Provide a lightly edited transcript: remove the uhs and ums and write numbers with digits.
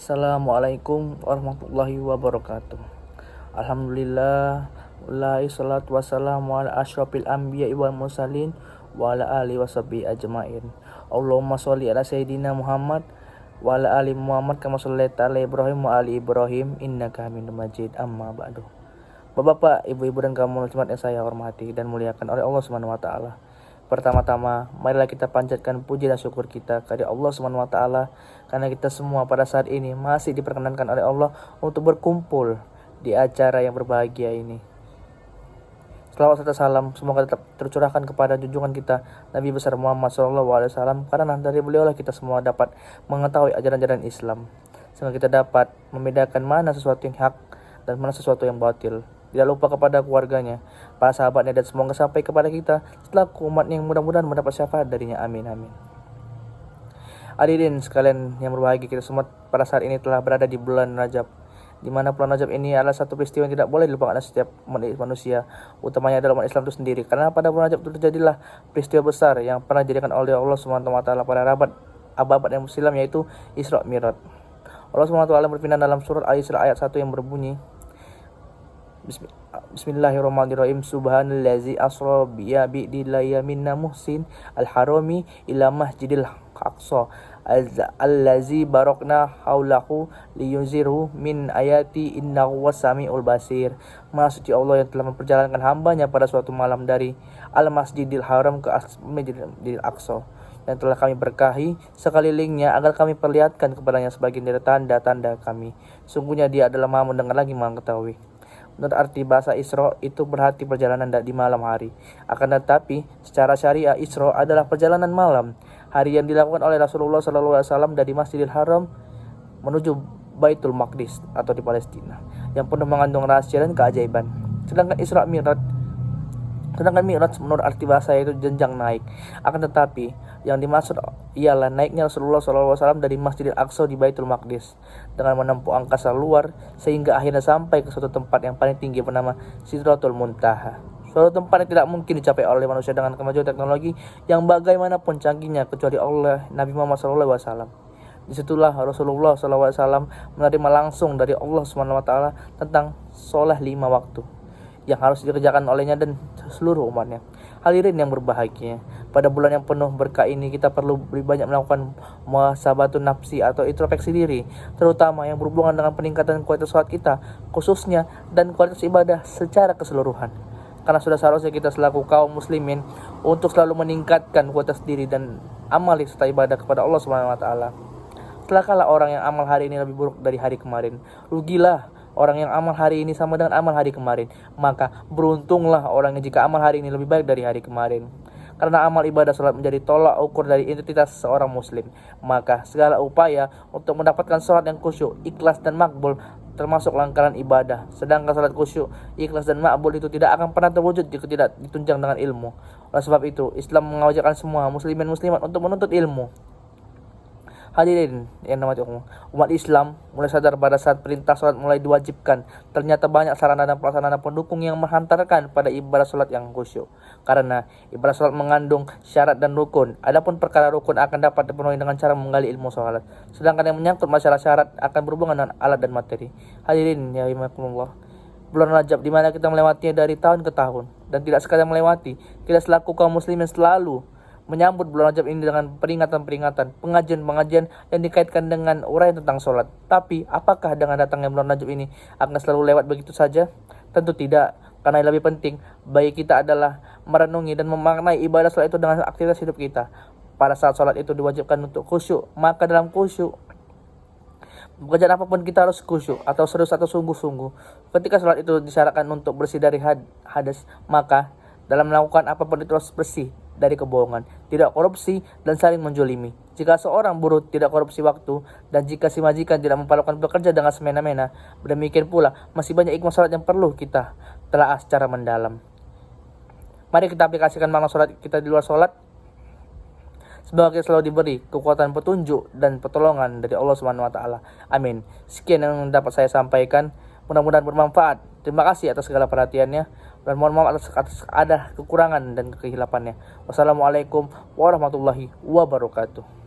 Assalamualaikum warahmatullahi wabarakatuh. Alhamdulillah, wallahi salatu wassalamu ala asyrafil anbiya wal mursalin wa ala alihi washabihi ajmain. Allahumma sholli ala sayyidina Muhammad wa ala ali Muhammad kama shallaita ala Ibrahim wa ali Ibrahim innaka Hamidum Majid. Amma ba'du. Bapak-bapak, ibu-ibu dan kaum muslimat yang saya hormati dan muliakan oleh Allah Subhanahu wa taala. Pertama-tama, marilah kita panjatkan puji dan syukur kita kepada Allah Subhanahu wa taala karena kita semua pada saat ini masih diperkenankan oleh Allah untuk berkumpul di acara yang berbahagia ini. Selawat serta salam semoga tetap tercurahkan kepada junjungan kita Nabi besar Muhammad SAW, karena dari beliaulah kita semua dapat mengetahui ajaran-ajaran Islam, sehingga kita dapat membedakan mana sesuatu yang hak dan mana sesuatu yang batil. Tidak lupa kepada keluarganya, para sahabatnya, dan semoga sampai kepada kita setelah umatnya yang mudah-mudahan mendapat syafaat darinya. Amin amin. Hadirin sekalian yang berbahagia, kita semua pada saat ini telah berada di bulan Rajab, di mana bulan Rajab ini adalah satu peristiwa yang tidak boleh dilupakan oleh setiap manusia, utamanya adalah umat Islam itu sendiri. Karena pada bulan Rajab itu terjadilah peristiwa besar yang pernah dijadikan oleh Allah Subhanahu wa taala pada abad yang Islam, yaitu Isra Mi'raj. Allah Subhanahu wa taala berfirman dalam surat Al-Isra ayat 1 yang berbunyi, Bismillahirrahmanirrahim. Subhanallazi asra bi'abdihi minna muhsin al-harami ila masjidil aqsa allazi barakna haulahu liyunzirhu min ayati innahu wasami'ul basir. Maha suci Allah yang telah memperjalankan hambanya pada suatu malam dari al-masjidil haram ke masjidil aqsa yang telah kami berkahi sekelilingnya agar kami perlihatkan kepadanya sebagian dari tanda-tanda kami. Sungguhnya dia adalah maha mendengar lagi maha mengetahui. Menurut arti bahasa Isra itu berarti perjalanan di malam hari. Akan tetapi secara syariah Isra adalah perjalanan malam hari yang dilakukan oleh Rasulullah SAW dari Masjidil Haram menuju Baitul Maqdis atau di Palestina, yang penuh mengandung rahasia dan keajaiban. Sedangkan Mi'raj menurut arti bahasa itu jenjang naik. Akan tetapi yang dimaksud ialah naiknya Rasulullah SAW dari Masjidil Aqsa di Baitul Maqdis dengan menempuh angkasa luar sehingga akhirnya sampai ke suatu tempat yang paling tinggi bernama Sidratul Muntaha. Suatu tempat yang tidak mungkin dicapai oleh manusia dengan kemajuan teknologi yang bagaimanapun canggihnya kecuali oleh Nabi Muhammad SAW. Disitulah Rasulullah SAW menerima langsung dari Allah SWT tentang sholat 5 waktu yang harus dikerjakan olehnya dan seluruh umatnya. Hadirin yang berbahagia, pada bulan yang penuh berkah ini kita perlu lebih banyak melakukan muhasabatun nafsi atau introspeksi diri, terutama yang berhubungan dengan peningkatan kualitas sholat kita khususnya dan kualitas ibadah secara keseluruhan. Karena sudah seharusnya kita selaku kaum muslimin untuk selalu meningkatkan kualitas diri dan amal serta ibadah kepada Allah Subhanahu wa taala. Celakalah orang yang amal hari ini lebih buruk dari hari kemarin. Rugilah orang yang amal hari ini sama dengan amal hari kemarin. Maka beruntunglah orang yang jika amal hari ini lebih baik dari hari kemarin. Karena amal ibadah salat menjadi tolak ukur dari identitas seorang muslim. Maka segala upaya untuk mendapatkan salat yang khusyuk, ikhlas dan makbul termasuk langkaran ibadah. Sedangkan salat khusyuk, ikhlas dan makbul itu tidak akan pernah terwujud jika tidak ditunjang dengan ilmu. Oleh sebab itu, Islam mengajarkan semua muslimin muslimat untuk menuntut ilmu. Hadirin yang dirahmati Allah, umat Islam mulai sadar pada saat perintah sholat mulai diwajibkan, ternyata banyak sarana dan prasarana pendukung yang menghantarkan pada ibadah sholat yang khusyuk. Karena ibadah sholat mengandung syarat dan rukun. Adapun perkara rukun akan dapat dipenuhi dengan cara menggali ilmu sholat. Sedangkan yang menyangkut masalah syarat akan berhubungan dengan alat dan materi. Hadirin ya rahimakumullah, bulan Rajab di mana kita melewatinya dari tahun ke tahun dan tidak sekadar melewati, kita selaku kaum muslimin selalu menyambut bulan Rajab ini dengan peringatan-peringatan, pengajian-pengajian yang dikaitkan dengan uraian tentang sholat. Tapi apakah dengan datangnya bulan Rajab ini akan selalu lewat begitu saja? Tentu tidak, karena yang lebih penting bagi kita adalah merenungi dan memaknai ibadah sholat itu dengan aktivitas hidup kita. Pada saat sholat itu diwajibkan untuk khusyuk, maka dalam khusyuk pekerjaan apapun kita harus khusyuk atau serius atau sungguh-sungguh. Ketika sholat itu disyaratkan untuk bersih dari hadas, maka dalam melakukan apapun itu harus bersih dari kebohongan, tidak korupsi dan saling menjolimi. Jika seorang buruh tidak korupsi waktu, dan jika si majikan tidak memperlakukan pekerja dengan semena-mena, demikian pula masih banyak hikmah salat yang perlu kita telaah secara mendalam. Mari kita aplikasikan makna salat kita di luar salat. Semoga kita selalu diberi kekuatan petunjuk dan pertolongan dari Allah Subhanahu wa taala. Amin. Sekian yang dapat saya sampaikan. Mudah-mudahan bermanfaat. Terima kasih atas segala perhatiannya dan mohon maaf atas ada kekurangan dan kehilafannya. Wassalamualaikum warahmatullahi wabarakatuh.